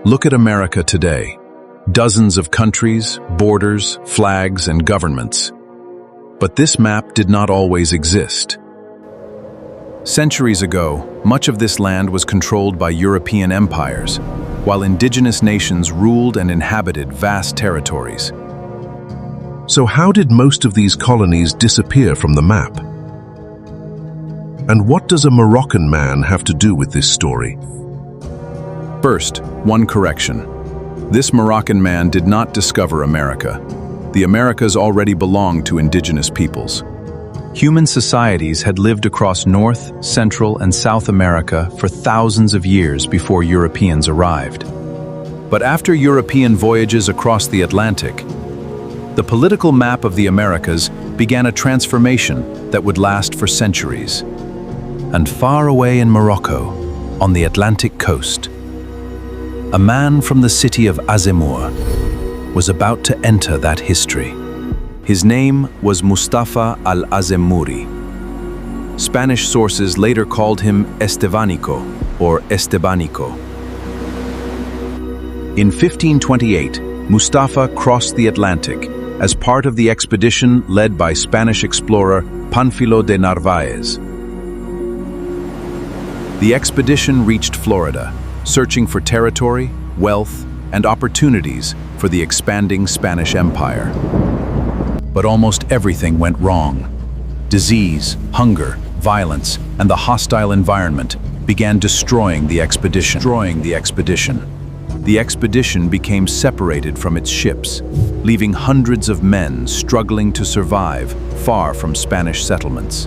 Look at America today. Dozens of countries, borders, flags, and governments. But this map did not always exist. Centuries ago, much of this land was controlled by European empires, while indigenous nations ruled and inhabited vast territories. So how did most of these colonies disappear from the map? And what does a Moroccan man have to do with this story? First, one correction. This Moroccan man did not discover America. The Americas already belonged to indigenous peoples. Human societies had lived across North, Central, and South America for thousands of years before Europeans arrived. But after European voyages across the Atlantic, the political map of the Americas began a transformation that would last for centuries. And far away in Morocco, on the Atlantic coast, a man from the city of Azemmour was about to enter that history. His name was Mustafa al-Azemmouri. Spanish sources later called him Estevanico or Estebanico. In 1528, Mustafa crossed the Atlantic as part of the expedition led by Spanish explorer Pánfilo de Narváez. The expedition reached Florida, searching for territory, wealth, and opportunities for the expanding Spanish Empire. But almost everything went wrong. Disease, hunger, violence, and the hostile environment began destroying the expedition. The expedition became separated from its ships, leaving hundreds of men struggling to survive far from Spanish settlements.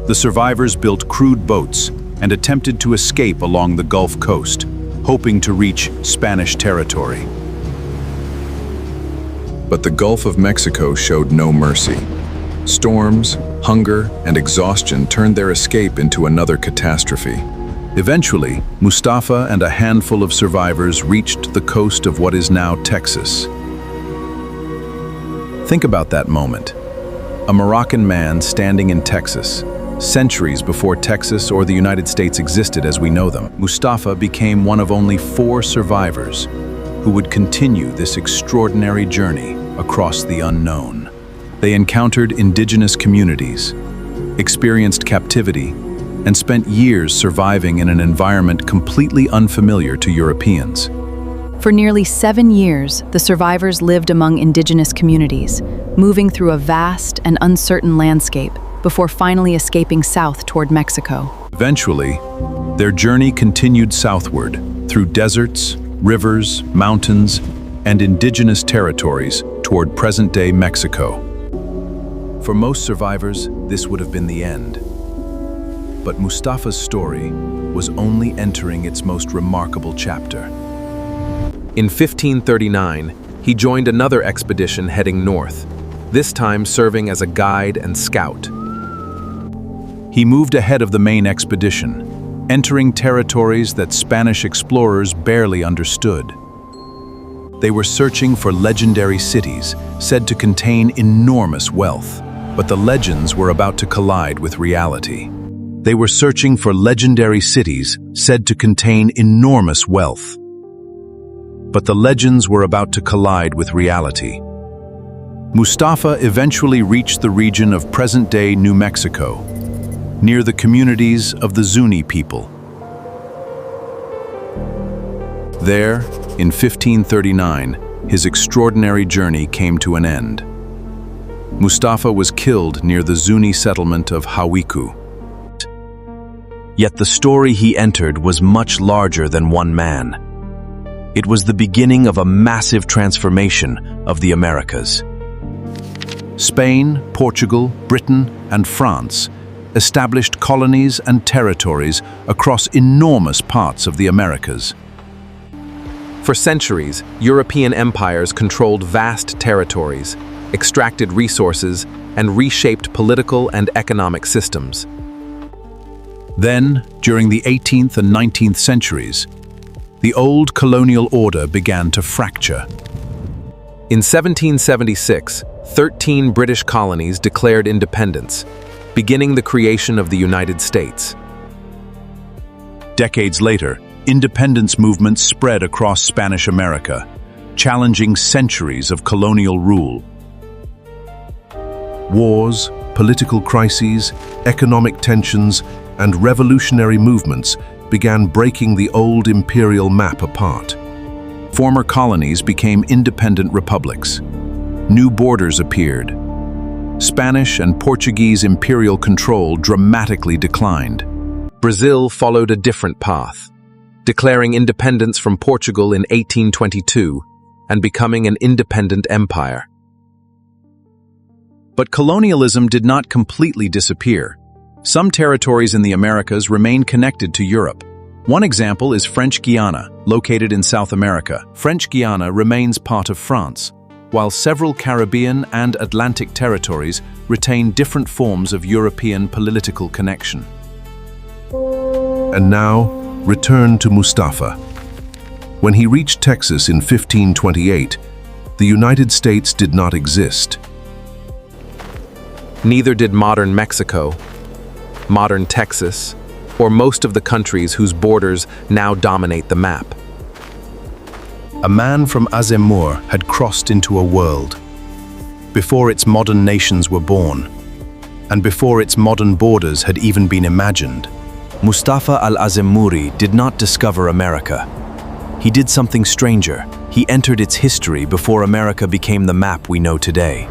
The survivors built crude boats and attempted to escape along the Gulf Coast, hoping to reach Spanish territory. But the Gulf of Mexico showed no mercy. Storms, hunger, and exhaustion turned their escape into another catastrophe. Eventually, Mustafa and a handful of survivors reached the coast of what is now Texas. Think about that moment. A Moroccan man standing in Texas, centuries before Texas or the United States existed as we know them. Mustafa became one of only 4 survivors who would continue this extraordinary journey across the unknown. They encountered indigenous communities, experienced captivity, and spent years surviving in an environment completely unfamiliar to Europeans. For nearly 7 years, the survivors lived among indigenous communities, moving through a vast and uncertain landscape before finally escaping south toward Mexico. Eventually, their journey continued southward through deserts, rivers, mountains, and indigenous territories toward present-day Mexico. For most survivors, this would have been the end. But Mustafa's story was only entering its most remarkable chapter. In 1539, he joined another expedition heading north, this time serving as a guide and scout. He moved ahead of the main expedition, entering territories that Spanish explorers barely understood. They were searching for legendary cities said to contain enormous wealth, but the legends were about to collide with reality. They were searching for legendary cities said to contain enormous wealth, but the legends were about to collide with reality. Mustafa eventually reached the region of present-day New Mexico, near the communities of the Zuni people. There, in 1539, his extraordinary journey came to an end. Mustafa was killed near the Zuni settlement of Hawiku. Yet the story he entered was much larger than one man. It was the beginning of a massive transformation of the Americas. Spain, Portugal, Britain, and France established colonies and territories across enormous parts of the Americas. For centuries, European empires controlled vast territories, extracted resources, and reshaped political and economic systems. Then, during the 18th and 19th centuries, the old colonial order began to fracture. In 1776, 13 British colonies declared independence, beginning the creation of the United States. Decades later, independence movements spread across Spanish America, challenging centuries of colonial rule. Wars, political crises, economic tensions, and revolutionary movements began breaking the old imperial map apart. Former colonies became independent republics. New borders appeared. Spanish and Portuguese imperial control dramatically declined. Brazil followed a different path, declaring independence from Portugal in 1822 and becoming an independent empire. But colonialism did not completely disappear. Some territories in the Americas remain connected to Europe. One example is French Guiana, located in South America. French Guiana remains part of France, while several Caribbean and Atlantic territories retain different forms of European political connection. And now, return to Mustafa. When he reached Texas in 1528, the United States did not exist. Neither did modern Mexico, modern Texas, or most of the countries whose borders now dominate the map. A man from Azemmour had crossed into a world, before its modern nations were born, and before its modern borders had even been imagined. Mustafa al-Azemmouri did not discover America. He did something stranger. He entered its history before America became the map we know today.